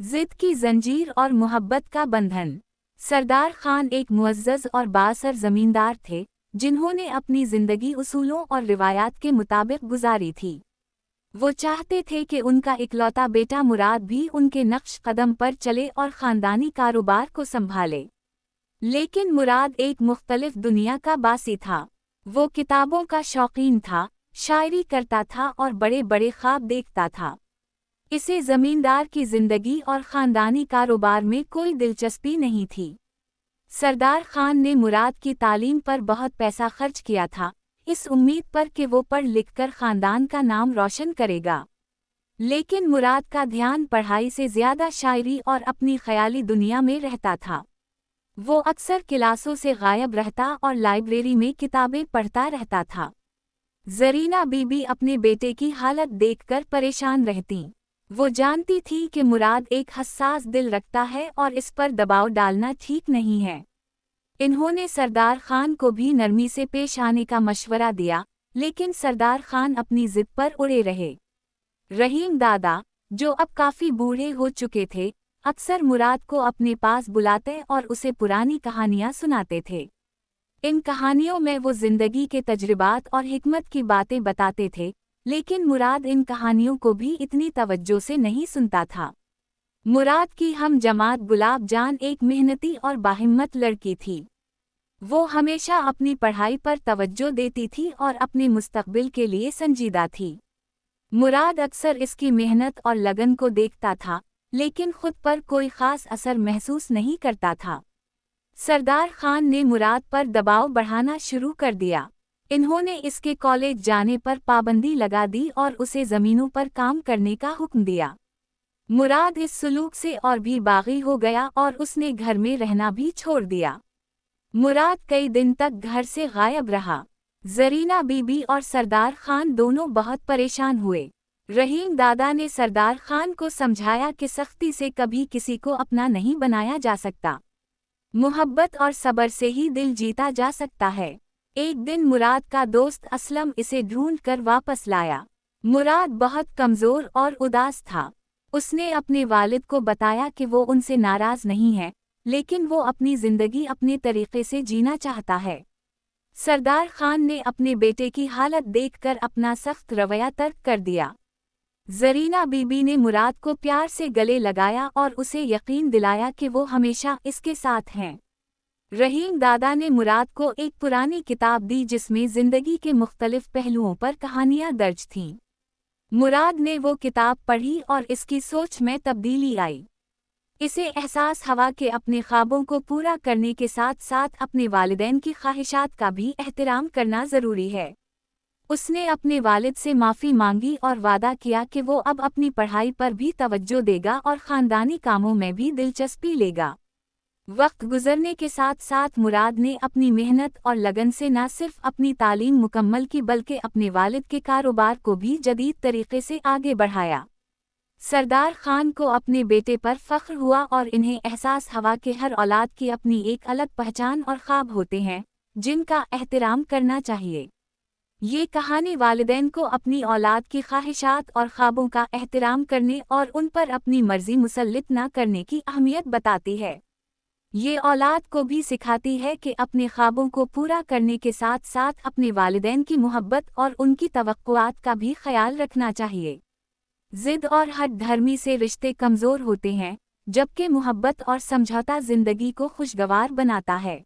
जिद की जंजीर और मोहब्बत का बंधन। सरदार खान एक मुअज़्ज़ज़ और बाअसर जमींदार थे जिन्होंने अपनी जिंदगी उसूलों और रिवायात के मुताबिक गुजारी थी। वो चाहते थे कि उनका इकलौता बेटा मुराद भी उनके नक्श कदम पर चले और ख़ानदानी कारोबार को संभाले। लेकिन मुराद एक मुख्तलिफ दुनिया का बासी था। वो किताबों का शौकीन था, शायरी करता था और बड़े बड़े ख्वाब देखता था। इसे जमींदार की जिंदगी और ख़ानदानी कारोबार में कोई दिलचस्पी नहीं थी। सरदार खान ने मुराद की तालीम पर बहुत पैसा खर्च किया था, इस उम्मीद पर कि वो पढ़ लिख कर ख़ानदान का नाम रोशन करेगा। लेकिन मुराद का ध्यान पढ़ाई से ज़्यादा शायरी और अपनी ख़याली दुनिया में रहता था। वो अक्सर क्लासों से गायब रहता और लाइब्रेरी में किताबें पढ़ता रहता था। ज़रीना बीबी अपने बेटे की हालत देखकर परेशान रहती। वो जानती थी कि मुराद एक हसास दिल रखता है और इस पर दबाव डालना ठीक नहीं है। इन्होंने सरदार खान को भी नरमी से पेश आने का मशवरा दिया, लेकिन सरदार खान अपनी जिद पर उड़े रहे। रहीम दादा, जो अब काफ़ी बूढ़े हो चुके थे, अक्सर मुराद को अपने पास बुलाते और उसे पुरानी कहानियाँ सुनाते थे। इन कहानियों में वो जिंदगी के तजुर्बात और हिकमत की बातें बताते थे, लेकिन मुराद इन कहानियों को भी इतनी तवज्जो से नहीं सुनता था। मुराद की हम जमात गुलाब जान एक मेहनती और बाहिम्मत लड़की थी। वो हमेशा अपनी पढ़ाई पर तवज्जो देती थी और अपने मुस्तकबिल के लिए संजीदा थी। मुराद अक्सर इसकी मेहनत और लगन को देखता था, लेकिन खुद पर कोई ख़ास असर महसूस नहीं करता था। सरदार खान ने मुराद पर दबाव बढ़ाना शुरू कर दिया। इन्होंने इसके कॉलेज जाने पर पाबंदी लगा दी और उसे ज़मीनों पर काम करने का हुक्म दिया। मुराद इस सुलूक से और भी बागी हो गया और उसने घर में रहना भी छोड़ दिया। मुराद कई दिन तक घर से गायब रहा। ज़रीना बीबी और सरदार खान दोनों बहुत परेशान हुए। रहीम दादा ने सरदार खान को समझाया कि सख्ती से कभी किसी को अपना नहीं बनाया जा सकता। मोहब्बत और सब्र से ही दिल जीता जा सकता है। एक दिन मुराद का दोस्त असलम इसे ढूंढ कर वापस लाया। मुराद बहुत कमज़ोर और उदास था। उसने अपने वालिद को बताया कि वो उनसे नाराज़ नहीं है, लेकिन वो अपनी ज़िंदगी अपने तरीक़े से जीना चाहता है। सरदार खान ने अपने बेटे की हालत देखकर अपना सख्त रवैया तर्क कर दिया। ज़रीना बीबी ने मुराद को प्यार से गले लगाया और उसे यकीन दिलाया कि वो हमेशा इसके साथ हैं। रहीम दादा ने मुराद को एक पुरानी किताब दी जिसमें ज़िंदगी के मुख्तलिफ पहलुओं पर कहानियाँ दर्ज थीं। मुराद ने वो किताब पढ़ी और इसकी सोच में तब्दीली आई। इसे एहसास हुआ कि अपने ख्वाबों को पूरा करने के साथ साथ अपने वालिदैन की ख्वाहिशात का भी एहतराम करना ज़रूरी है। उसने अपने वालिद से माफ़ी मांगी और वादा किया कि वो अब अपनी पढ़ाई पर भी तवज्जो देगा और ख़ानदानी कामों में भी दिलचस्पी लेगा। वक्त गुजरने के साथ साथ मुराद ने अपनी मेहनत और लगन से न सिर्फ अपनी तालीम मुकम्मल की बल्कि अपने वालिद के कारोबार को भी जदीद तरीके से आगे बढ़ाया। सरदार खान को अपने बेटे पर फ़ख्र हुआ और इन्हें एहसास हुआ कि हर औलाद की अपनी एक अलग पहचान और ख्वाब होते हैं, जिनका एहतराम करना चाहिए। ये कहानी वालिदैन को अपनी औलाद की ख्वाहिशात और ख्वाबों का एहतराम करने और उन पर अपनी मर्जी मुसल्लित न करने की अहमियत बताती है। ये औलाद को भी सिखाती है कि अपने ख्वाबों को पूरा करने के साथ साथ अपने वालिदैन की मोहब्बत और उनकी तवक्कुआत का भी ख्याल रखना चाहिए। जिद और हठ धर्मी से रिश्ते कमज़ोर होते हैं, जबकि मोहब्बत और समझौता ज़िंदगी को खुशगवार बनाता है।